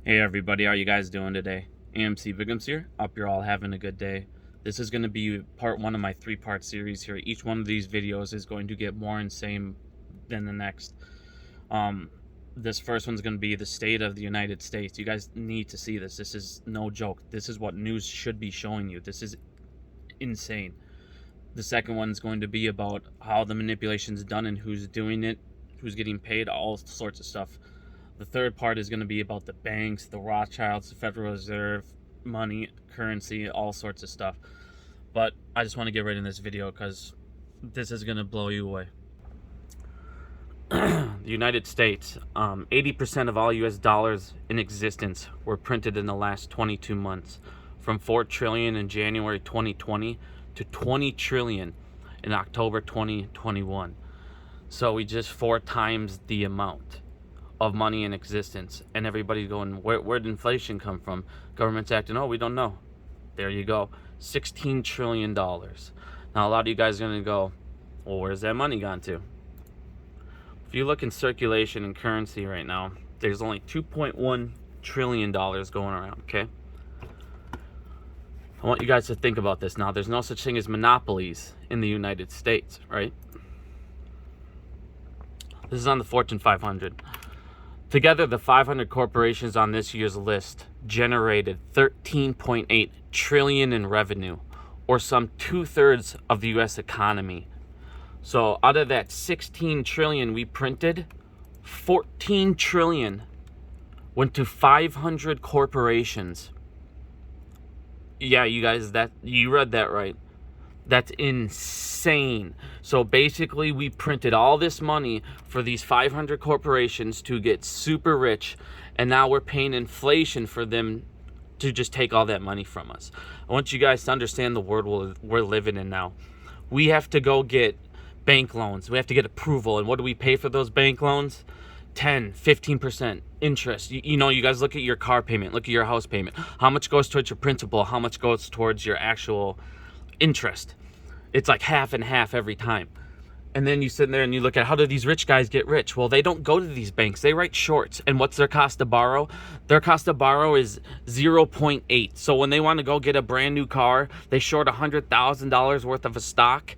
Hey everybody, how you guys doing today? AMC Bigums here. Hope you're all having a good day. This is going to be part one of my three-part series here. Each one of these videos is going to get more insane than the next. This first one's going to be the state of the United States. You guys need to see this. This is no joke. This is what news should be showing you. This is insane. The second one is going to be about how the manipulation is done and who's doing it, who's getting paid, all sorts of stuff. The third part is going to be about the banks, the Rothschilds, the Federal Reserve, money, currency, all sorts of stuff. But I just want to get right in this video because this is going to blow you away. The United States, 80% of all US dollars in existence were printed in the last 22 months, from 4 trillion in January 2020 to 20 trillion in October 2021. So we just 4 times the amount of money in existence, and everybody's going, where'd inflation come from? Government's acting, oh, we don't know. There you go, $16 trillion. Now a lot of you guys are going to go, well, where's that money gone to? If you look in circulation and currency right now, there's only $2.1 trillion going around, okay? I want you guys to think about this now. There's no such thing as monopolies in the United States, right? This is on the Fortune 500. Together, the 500 corporations on this year's list generated $13.8 trillion in revenue, or some 2/3 of the U.S. economy. So out of that 16 trillion we printed, 14 trillion went to 500 corporations. Yeah, you guys, you read that right. That's insane. So basically, we printed all this money for these 500 corporations to get super rich, and now we're paying inflation for them to just take all that money from us. I want you guys to understand the world we're living in now. We have to go get bank loans. We have to get approval. And what do we pay for those bank loans? 10, 15% interest. You know, you guys look at your car payment, look at your house payment. How much goes towards your principal? How much goes towards your actual interest? It's like half and half every time. And then you sit there and you look at, how do these rich guys get rich? Well, they don't go to these banks. They write shorts. And what's their cost to borrow? Their cost to borrow is 0.8. So when they want to go get a brand new car, they short $100,000 worth of a stock.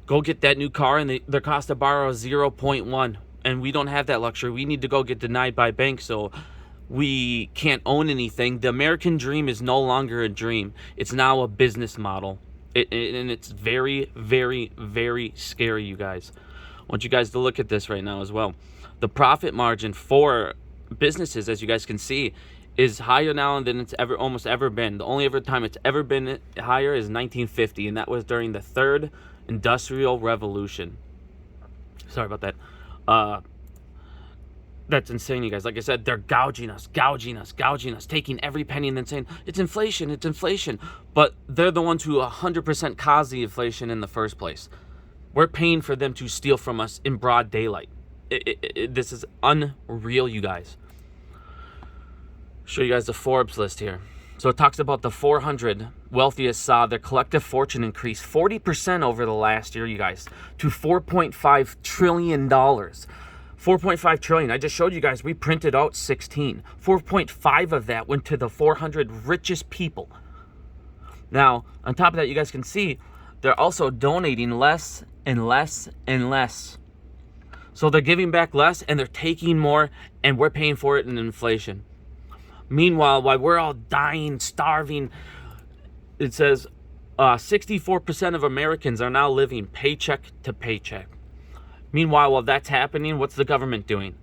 Go get that new car, and their cost to borrow is 0.1. And we don't have that luxury. We need to go get denied by banks, so we can't own anything. The American dream is no longer a dream. It's now a business model. And it's very, very, very scary, you guys. I want you guys to look at this right now as well. The profit margin for businesses, as you guys can see, is higher now than it's almost ever been. The only time it's ever been higher is 1950, and that was during the third Industrial Revolution. Sorry about that. That's insane, you guys. Like I said, they're gouging us, taking every penny and then saying, it's inflation. But they're the ones who 100% caused the inflation in the first place. We're paying for them to steal from us in broad daylight. This is unreal, you guys. Show you guys the Forbes list here. So it talks about the 400 wealthiest saw their collective fortune increase 40% over the last year, you guys, to $4.5 trillion. 4.5 trillion. I just showed you guys we printed out 16. 4.5 of that went to the 400 richest people. Now, on top of that, you guys can see they're also donating less and less and less. So they're giving back less and they're taking more, and we're paying for it in inflation. Meanwhile, while we're all dying, starving, it says 64% of Americans are now living paycheck to paycheck. Meanwhile, while that's happening, what's the government doing?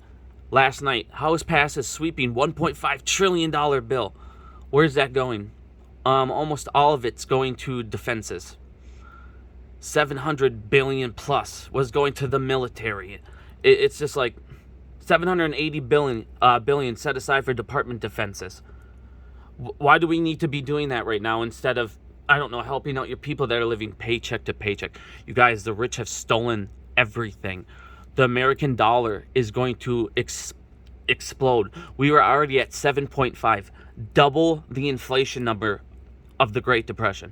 Last night, House passes sweeping $1.5 trillion bill. Where's that going? Almost all of it's going to defenses. 700 billion plus was going to the military. It's just like 780 billion set aside for department defenses. Why do we need to be doing that right now instead of, I don't know, helping out your people that are living paycheck to paycheck? You guys, the rich have stolen everything. The American dollar is going to explode. We were already at 7.5, double the inflation number of the Great Depression.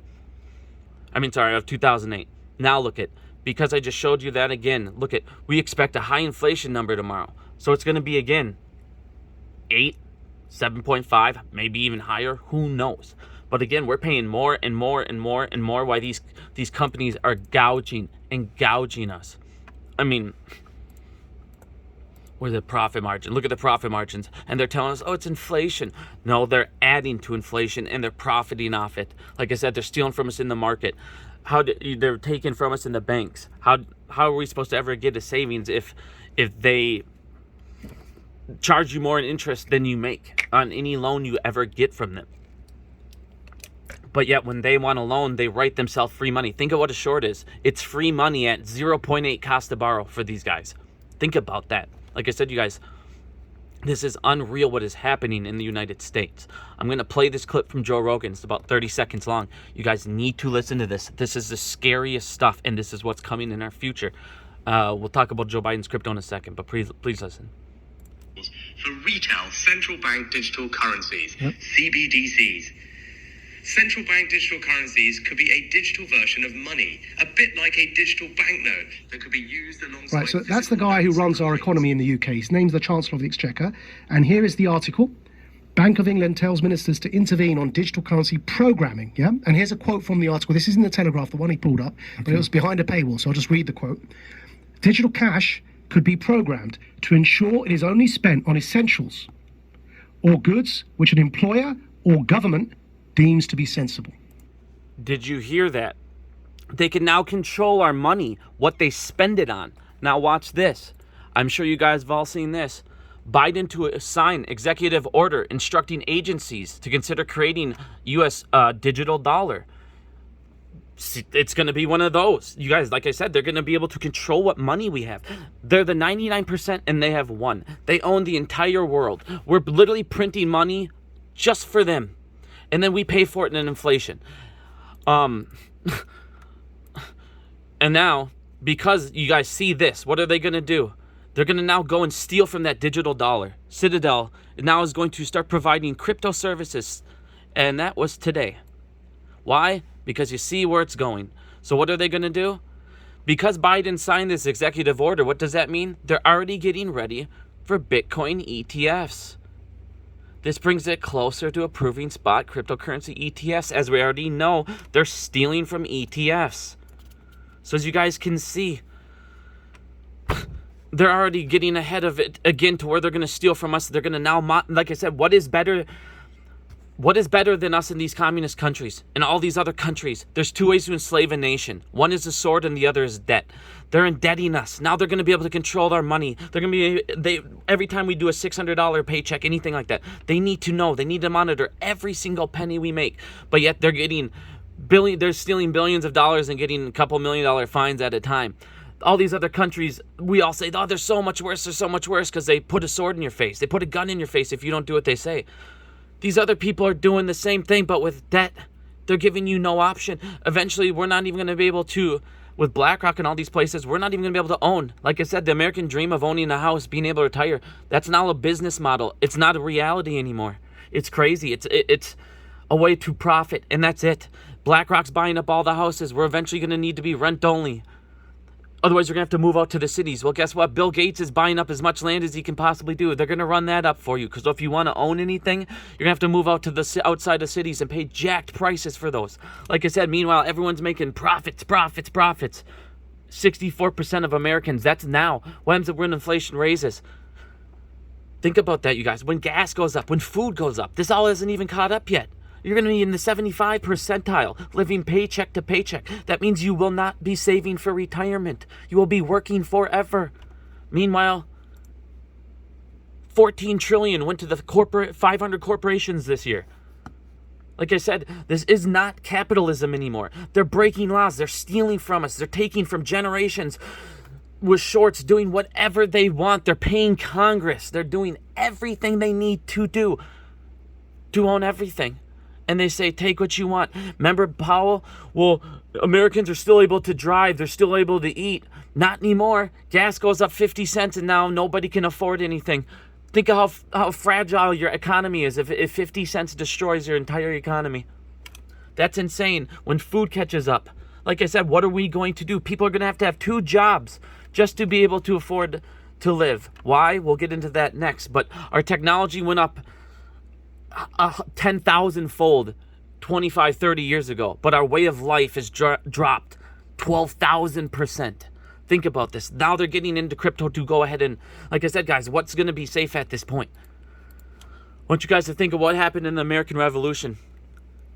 Of 2008. Now look at, because I just showed you that again, look at, we expect a high inflation number tomorrow. So it's going to be again 8, 7.5, maybe even higher, who knows? But again, we're paying more and more and more and more while these companies are gouging us. I mean, where's the profit margin? Look at the profit margins. And they're telling us, oh, it's inflation. No, they're adding to inflation and they're profiting off it. Like I said, they're stealing from us in the market. They're taking from us in the banks. How are we supposed to ever get a savings if they charge you more in interest than you make on any loan you ever get from them? But yet when they want a loan, they write themselves free money. Think of what a short is. It's free money at 0.8 cost to borrow for these guys. Think about that. Like I said, you guys, this is unreal what is happening in the United States. I'm going to play this clip from Joe Rogan. It's about 30 seconds long. You guys need to listen to this. This is the scariest stuff, and this is what's coming in our future. We'll talk about Joe Biden's crypto in a second, but please listen. For retail central bank digital currencies, CBDCs. Central bank digital currencies could be a digital version of money, a bit like a digital banknote that could be used alongside... Right, so that's the guy who runs our economy in the UK. His name's the Chancellor of the Exchequer. And here is the article. Bank of England tells ministers to intervene on digital currency programming. Yeah, and here's a quote from the article. This is in the Telegraph, the one he pulled up, but it was behind a paywall, so I'll just read the quote. Digital cash could be programmed to ensure it is only spent on essentials or goods which an employer or government deems to be sensible. Did you hear that? They can now control our money, what they spend it on. Now watch this. I'm sure you guys have all seen this. Biden to sign executive order instructing agencies to consider creating U.S. Digital dollar. It's going to be one of those. You guys, like I said, they're going to be able to control what money we have. They're the 99% and they have 1%. They own the entire world. We're literally printing money just for them. And then we pay for it in inflation. And now, because you guys see this, what are they going to do? They're going to now go and steal from that digital dollar. Citadel now is going to start providing crypto services. And that was today. Why? Because you see where it's going. So what are they going to do? Because Biden signed this executive order, what does that mean? They're already getting ready for Bitcoin ETFs. This brings it closer to approving spot cryptocurrency ETFs. As we already know, they're stealing from ETFs. So as you guys can see, they're already getting ahead of it again to where they're going to steal from us. They're going to now, like I said, what is better than us in these communist countries and all these other countries? There's 2 ways to enslave a nation. One is the sword and the other is debt. They're indebting us. Now they're going to be able to control our money. They're going to be, every time we do a $600 paycheck, anything like that, they need to know. They need to monitor every single penny we make. But yet they're stealing billions of dollars and getting a couple $1 million fines at a time. All these other countries, we all say, oh, they're so much worse. They're so much worse because they put a sword in your face. They put a gun in your face if you don't do what they say. These other people are doing the same thing, but with debt. They're giving you no option. Eventually, we're not even going to be able to, with BlackRock and all these places, we're not even going to be able to own. Like I said, the American dream of owning a house, being able to retire, that's now a business model. It's not a reality anymore. It's crazy. It's a way to profit, and that's it. BlackRock's buying up all the houses. We're eventually going to need to be rent only. Otherwise, we're going to have to move out to the cities. Well, guess what? Bill Gates is buying up as much land as he can possibly do. They're going to run that up for you. Because if you want to own anything, you're going to have to move out to the outside of cities and pay jacked prices for those. Like I said, meanwhile, everyone's making profits. 64% of Americans, that's now. What happens when inflation raises? Think about that, you guys. When gas goes up, when food goes up, this all isn't even caught up yet. You're going to be in the 75 percentile, living paycheck to paycheck. That means you will not be saving for retirement. You will be working forever. Meanwhile, 14 trillion went to the 500 corporations this year. Like I said, this is not capitalism anymore. They're breaking laws. They're stealing from us. They're taking from generations with shorts, doing whatever they want. They're paying Congress. They're doing everything they need to do to own everything. And they say, take what you want. Remember Powell? Well, Americans are still able to drive. They're still able to eat. Not anymore. Gas goes up 50 cents and now nobody can afford anything. Think of how fragile your economy is if 50 cents destroys your entire economy. That's insane. When food catches up. Like I said, what are we going to do? People are going to have 2 jobs just to be able to afford to live. Why? We'll get into that next. But our technology went up 10,000-fold 25, 30 years ago, but our way of life has dropped 12,000%. Think about this. Now they're getting into crypto to go ahead and, like I said, guys, what's going to be safe at this point? I want you guys to think of what happened in the American Revolution.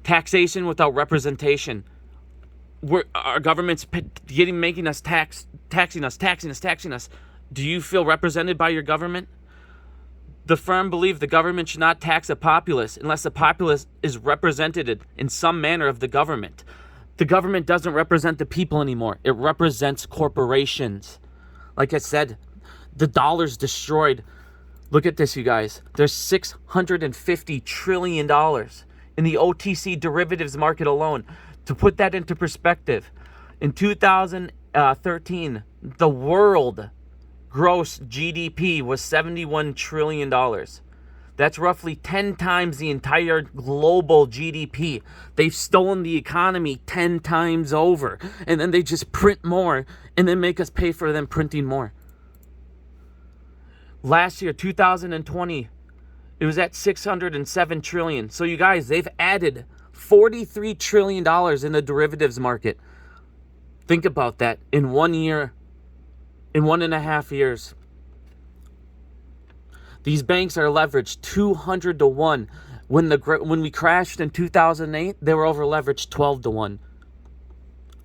Taxation without representation. Our government's making us taxing us. Do you feel represented by your government? The firm believed the government should not tax a populace unless the populace is represented in some manner of the government. The government doesn't represent the people anymore. It represents corporations. Like I said, the dollar's destroyed. Look at this, you guys. There's $650 trillion in the OTC derivatives market alone. To put that into perspective, in 2013, the world gross GDP was $71 trillion. That's roughly 10 times the entire global GDP. They've stolen the economy 10 times over. And then they just print more and then make us pay for them printing more. Last year, 2020, it was at $607 trillion. So you guys, they've added $43 trillion in the derivatives market. Think about that in 1 year, in 1.5 years. These banks are leveraged 200 to 1. When we crashed in 2008, they were over leveraged 12 to 1.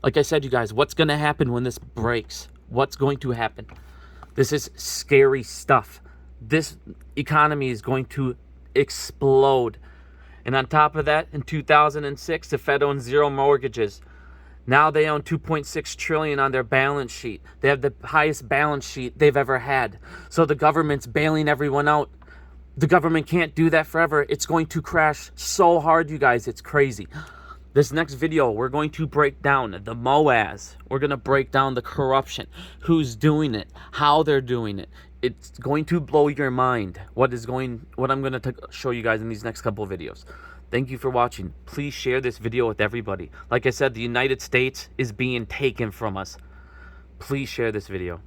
Like I said, you guys, what's going to happen when this breaks? What's going to happen? This is scary stuff. This economy is going to explode. And on top of that, in 2006, the Fed owned zero mortgages. Now they own $2.6 trillion on their balance sheet. They have the highest balance sheet they've ever had. So the government's bailing everyone out. The government can't do that forever. It's going to crash so hard, you guys. It's crazy. This next video, we're going to break down the MOAs. We're going to break down the corruption. Who's doing it? How they're doing it. It's going to blow your mind what I'm going to show you guys in these next couple of videos. Thank you for watching. Please share this video with everybody. Like I said, the United States is being taken from us. Please share this video.